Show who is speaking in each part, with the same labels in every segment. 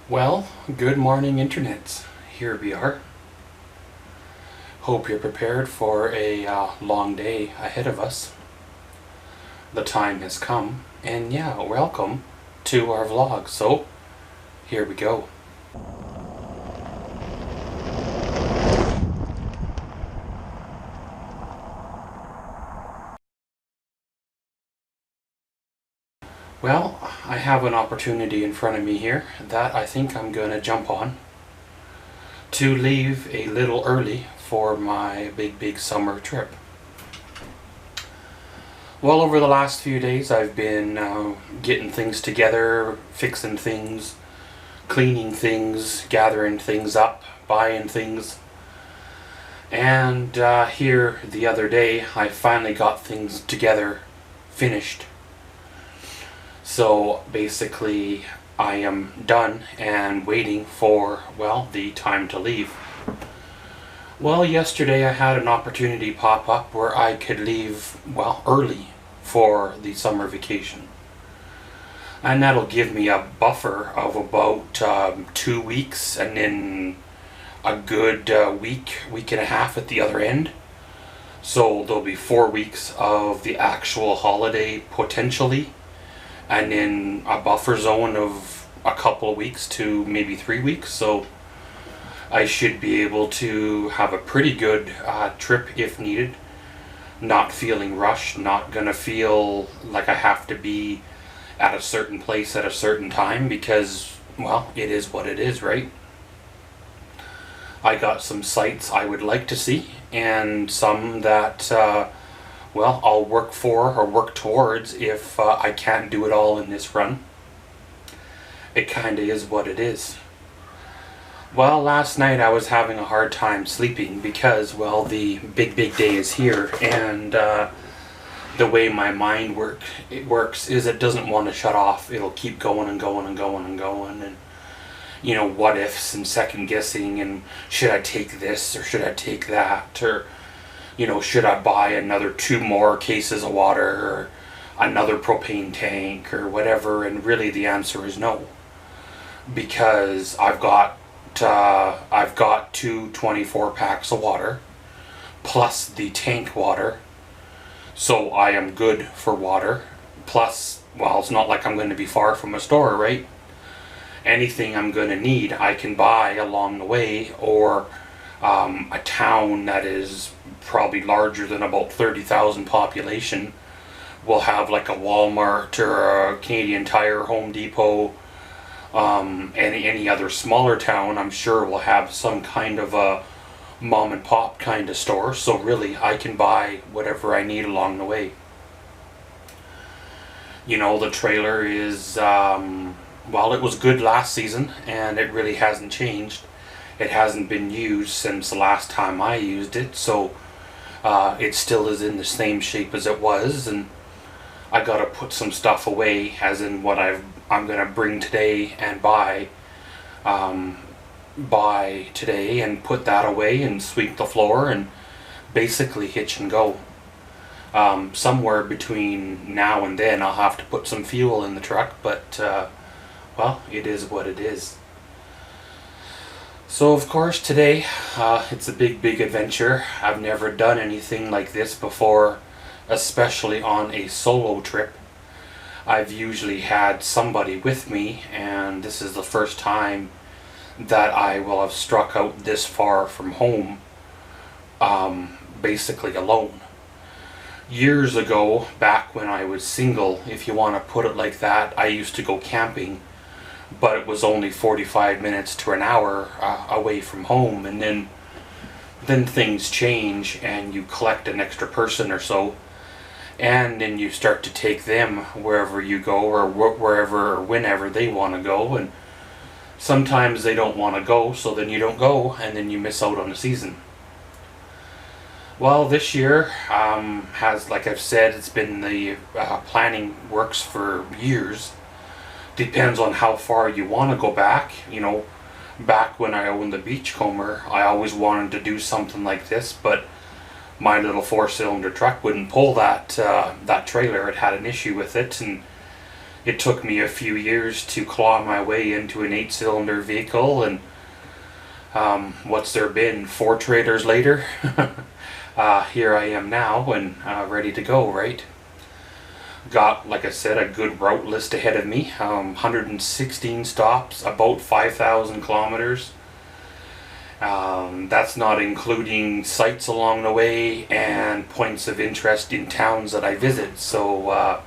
Speaker 1: Well, good morning, internets. Here we are. Hope you're prepared for a long day ahead of us. The time has come, and yeah, welcome to our vlog. So, here we go. Well, I have an opportunity in front of me here that I think I'm going to jump on to leave a little early for my big summer trip. Well, over the last few days I've been getting things together, fixing things, cleaning things, gathering things up, buying things. And here the other day I finally got things together, finished. So basically I am done and waiting for, well, the time to leave. Well, yesterday I had an opportunity pop up where I could leave, well, early for the summer vacation. And that'll give me a buffer of about 2 weeks, and then a good week and a half at the other end. So there'll be 4 weeks of the actual holiday potentially, and then a buffer zone of a couple of weeks to maybe 3 weeks. So I should be able to have a pretty good trip if needed. Not feeling rushed, not gonna feel like I have to be at a certain place at a certain time, because, well, it is what it is, right? I got some sites I would like to see, and some that well, I'll work for or work towards if I can't do it all in this run. It kinda is what it is. Well, last night I was having a hard time sleeping because, well, the big day is here, and the way my mind works is it doesn't want to shut off. It'll keep going and going and going and going, and you know, what ifs and second guessing, and should I take this or should I take that, or you know, should I buy another 2 more cases of water or another propane tank or whatever. And really the answer is no, because I've got 2 24 packs of water plus the tank water, so I am good for water. Plus, well, it's not like I'm going to be far from a store, right? Anything I'm going to need I can buy along the way, or a town that is probably larger than about 30,000 population will have like a Walmart or a Canadian Tire, Home Depot. Any other smaller town, I'm sure, will have some kind of a mom and pop kind of store. So really I can buy whatever I need along the way. You know, the trailer is well, it was good last season and it really hasn't changed. It hasn't been used since the last time I used it, so it still is in the same shape as it was. And I gotta put some stuff away, as in what I'm gonna bring today and buy today, and put that away and sweep the floor and basically hitch and go. Somewhere between now and then I'll have to put some fuel in the truck, but well, it is what it is. So of course today it's a big adventure. I've never done anything like this before, especially on a solo trip. I've usually had somebody with me, and this is the first time that I will have struck out this far from home, basically alone. Years ago, back when I was single, if you want to put it like that, I used to go camping, but it was only 45 minutes to an hour away from home, and then things change and you collect an extra person or so, and then you start to take them wherever you go, or wherever or whenever they want to go, and sometimes they don't want to go, so then you don't go, and then you miss out on the season. Well, this year has, like I've said, it's been the planning works for years. Depends on how far you want to go back. You know, back when I owned the Beachcomber, I always wanted to do something like this, but my little 4-cylinder truck wouldn't pull that trailer. It had an issue with it, and it took me a few years to claw my way into an 8-cylinder vehicle, and what's there been, 4 trailers later? Here I am now, and ready to go, right? Got, like I said, a good route list ahead of me. 116 stops, about 5,000 kilometers. That's not including sites along the way and points of interest in towns that I visit. So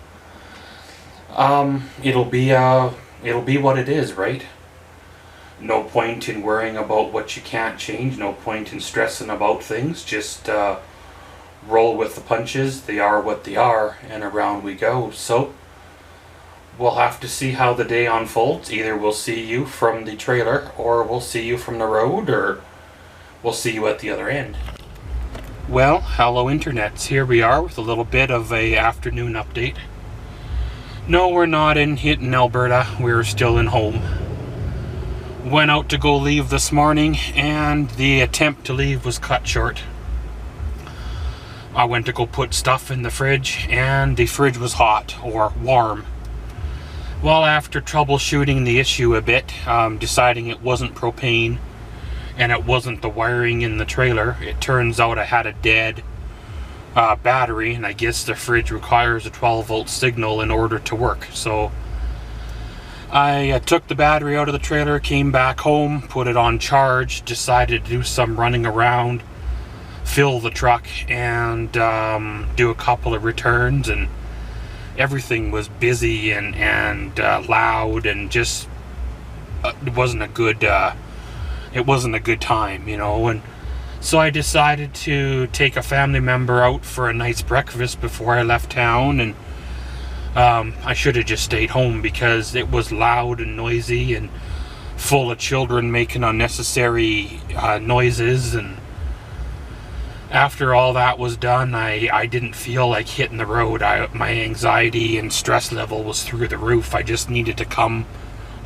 Speaker 1: it'll be what it is, right? No point in worrying about what you can't change. No point in stressing about things. Just roll with the punches. They are what they are, and around we go. So we'll have to see how the day unfolds. Either we'll see you from the trailer, or we'll see you from the road, or we'll see you at the other end. Well, hello internets. Here we are with a little bit of a afternoon update. No, we're not in Alberta. We're still in home. Went out to go leave this morning, and the attempt to leave was cut short. I went to go put stuff in the fridge, and the fridge was hot, or warm. Well, after troubleshooting the issue a bit, deciding it wasn't propane, and it wasn't the wiring in the trailer, it turns out I had a dead battery, and I guess the fridge requires a 12-volt signal in order to work. So I took the battery out of the trailer, came back home, put it on charge, decided to do some running around, fill the truck, and do a couple of returns, and everything was busy and loud, and just it wasn't a good time, you know. And so I decided to take a family member out for a nice breakfast before I left town, and I should have just stayed home because it was loud and noisy and full of children making unnecessary noises. And after all that was done, I didn't feel like hitting the road. My anxiety and stress level was through the roof. I just needed to come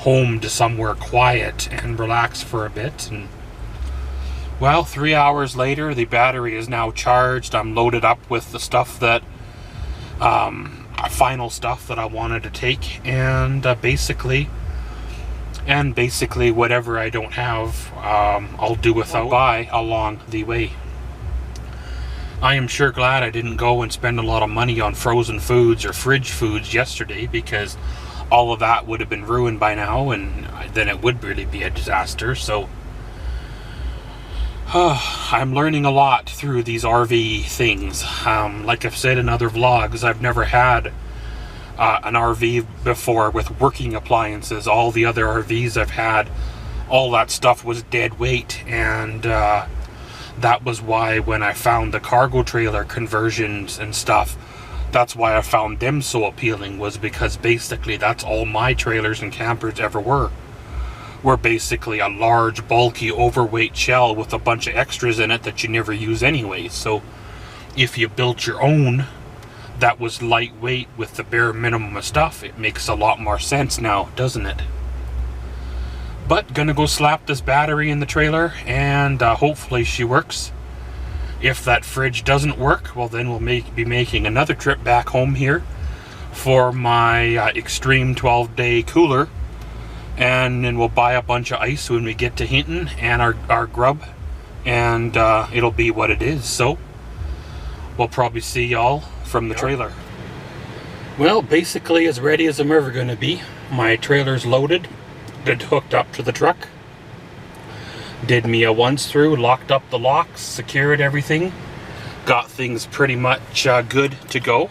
Speaker 1: home to somewhere quiet and relax for a bit. And well, 3 hours later, the battery is now charged. I'm loaded up with the stuff that final stuff that I wanted to take, and basically whatever I don't have, I'll do without buy along the way. I am sure glad I didn't go and spend a lot of money on frozen foods or fridge foods yesterday, because all of that would have been ruined by now, and then it would really be a disaster. So I'm learning a lot through these RV things. Like I've said in other vlogs, I've never had an RV before with working appliances. All the other RVs I've had, all that stuff was dead weight, and that was why when I found the cargo trailer conversions and stuff, that's why I found them so appealing, was because basically that's all my trailers and campers ever were basically a large, bulky, overweight shell with a bunch of extras in it that you never use anyway. So if you built your own that was lightweight with the bare minimum of stuff, it makes a lot more sense now, doesn't it? But gonna go slap this battery in the trailer, and hopefully she works. If that fridge doesn't work, well, then we'll be making another trip back home here for my extreme 12-day cooler, and then we'll buy a bunch of ice when we get to Hinton, and our grub, and it'll be what it is. So we'll probably see y'all from the trailer. Well, basically as ready as I'm ever going to be. My trailer's loaded, good, hooked up to the truck. Did me a once through, locked up the locks, secured everything, got things pretty much good to go.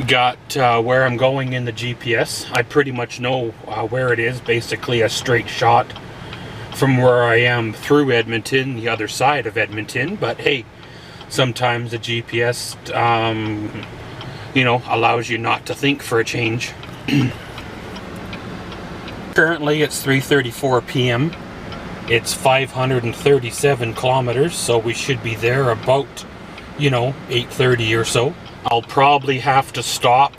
Speaker 1: Got where I'm going in the GPS. I pretty much know where it is, basically a straight shot from where I am through Edmonton, the other side of Edmonton. But hey, sometimes the GPS you know, allows you not to think for a change. Currently it's 3:34 p.m. It's 537 kilometers, so we should be there about, you know, 8:30 or so. I'll probably have to stop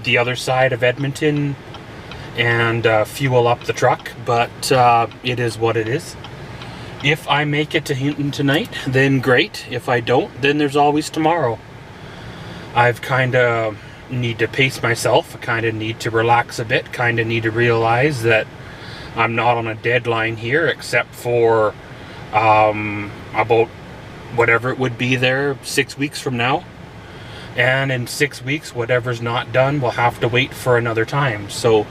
Speaker 1: the other side of Edmonton and fuel up the truck, but it is what it is. If I make it to Hinton tonight, then great. If I don't, then there's always tomorrow. I've kind of need to pace myself. I kind of need to relax a bit, kind of need to realize that I'm not on a deadline here, except for about whatever it would be there 6 weeks from now. And in 6 weeks, whatever's not done will have to wait for another time. So,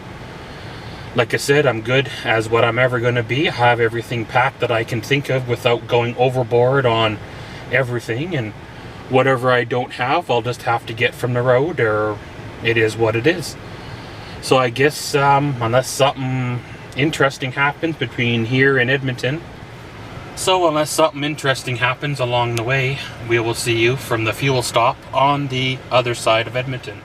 Speaker 1: like I said, I'm good as what I'm ever going to be. I have everything packed that I can think of without going overboard on everything. And whatever I don't have, I'll just have to get from the road, or it is what it is. So I guess unless something interesting happens between here and Edmonton, unless something interesting happens along the way, we will see you from the fuel stop on the other side of Edmonton.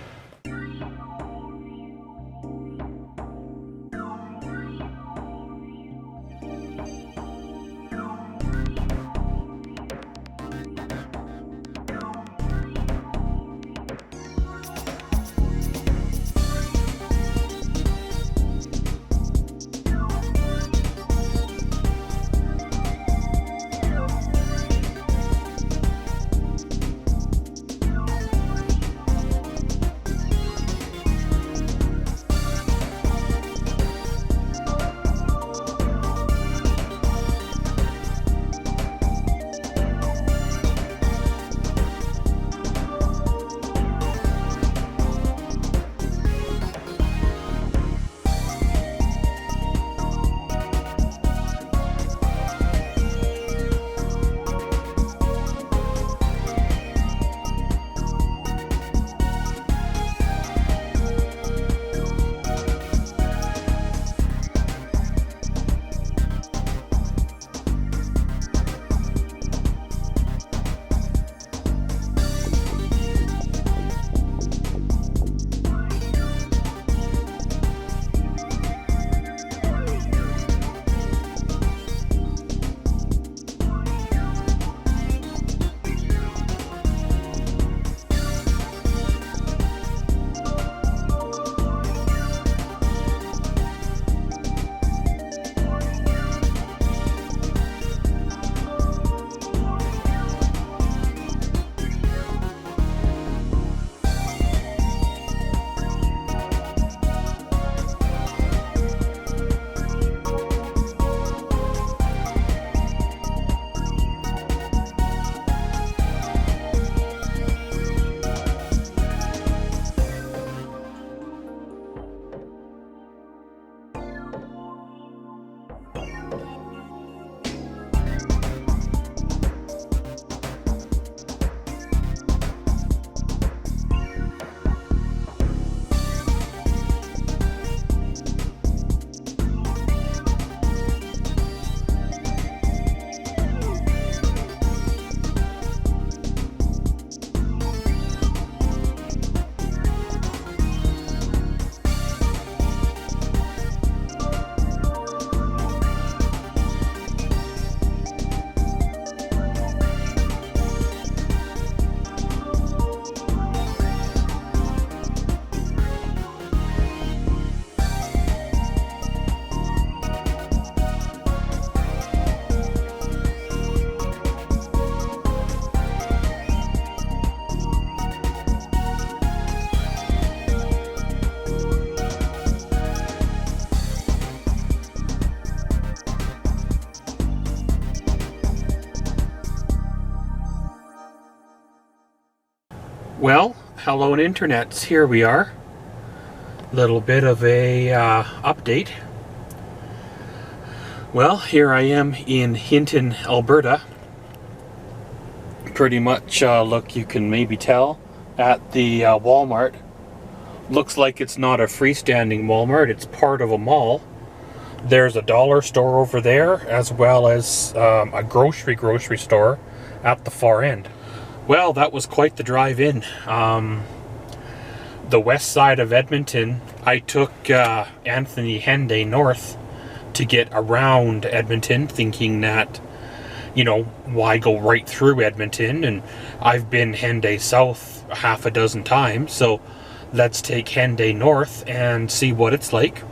Speaker 1: Well, hello internets, here we are. Little bit of a update. Well, here I am in Hinton, Alberta. Pretty much, look, you can maybe tell at the Walmart. Looks like it's not a freestanding Walmart, it's part of a mall. There's a dollar store over there, as well as a grocery store at the far end. Well, that was quite the drive in. The west side of Edmonton, I took Anthony Henday north to get around Edmonton, thinking that, you know, why go right through Edmonton? And I've been Henday south a half a dozen times, so let's take Henday north and see what it's like.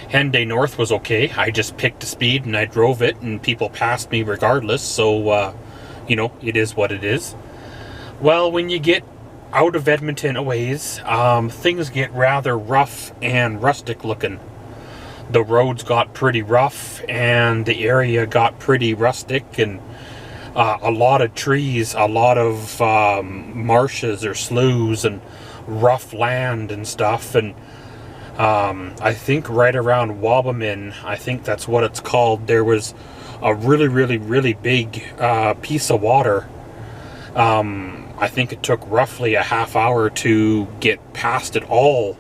Speaker 1: Henday north was okay. I just picked a speed and I drove it, and people passed me regardless, so you know, it is what it is. Well, when you get out of Edmonton a ways, things get rather rough and rustic looking. The roads got pretty rough and the area got pretty rustic, and a lot of trees, a lot of marshes or sloughs and rough land and stuff. And I think right around Wabamin, I think that's what it's called, there was a really big piece of water. I think it took roughly a half hour to get past it all,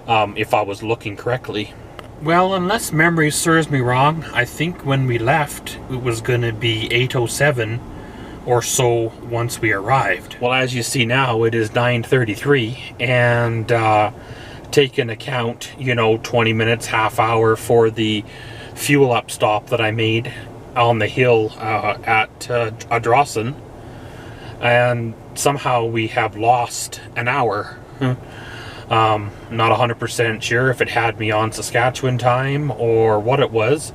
Speaker 1: if I was looking correctly. Well, unless memory serves me wrong, I think when we left, it was going to be 8:07 or so once we arrived. Well, as you see now, it is 9:33, and take into account, 20 minutes, half hour for the fuel up stop that I made on the hill at Adrossan, and somehow we have lost an hour. Not 100% sure if it had me on Saskatchewan time or what it was,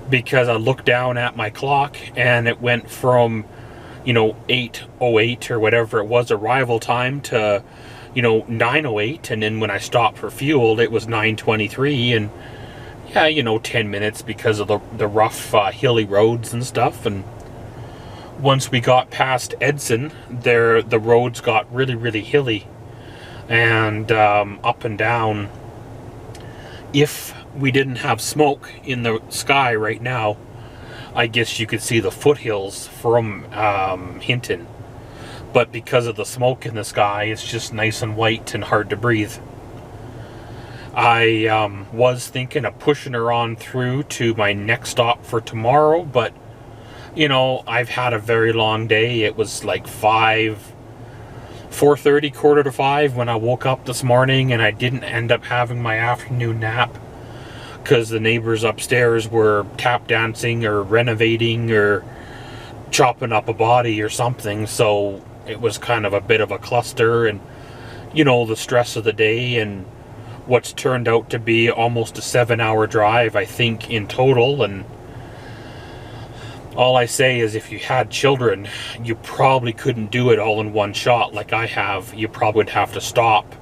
Speaker 1: because I looked down at my clock and it went from 8:08 or whatever it was arrival time to 9:08, and then when I stopped for fuel it was 9:23, and yeah, 10 minutes because of the rough hilly roads and stuff. And once we got past Edson, the roads got really hilly and up and down. If we didn't have smoke in the sky right now, I guess you could see the foothills from Hinton, but because of the smoke in the sky, it's just nice and white and hard to breathe. I was thinking of pushing her on through to my next stop for tomorrow, but I've had a very long day. It was like 4:30, quarter to 5 when I woke up this morning, and I didn't end up having my afternoon nap because the neighbors upstairs were tap dancing or renovating or chopping up a body or something, so it was kind of a bit of a cluster, and the stress of the day and what's turned out to be almost a 7-hour drive, I think, in total. And all I say is, if you had children, you probably couldn't do it all in one shot like I have. You probably would have to stop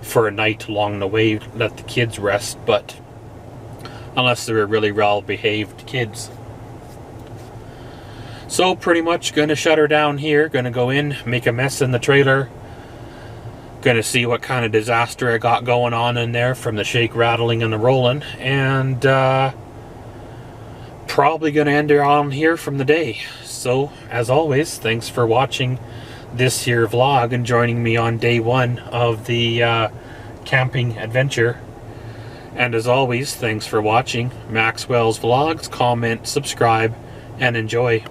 Speaker 1: for a night along the way, let the kids rest, but unless they were really well-behaved kids. So pretty much gonna shut her down here, gonna go in, make a mess in the trailer, gonna see what kind of disaster I got going on in there from the shake, rattling, and the rolling, and probably gonna end her on here from the day. So as always, thanks for watching this here vlog and joining me on day 1 of the camping adventure. And as always, thanks for watching Maxwell's Vlogs. Comment, subscribe, and enjoy.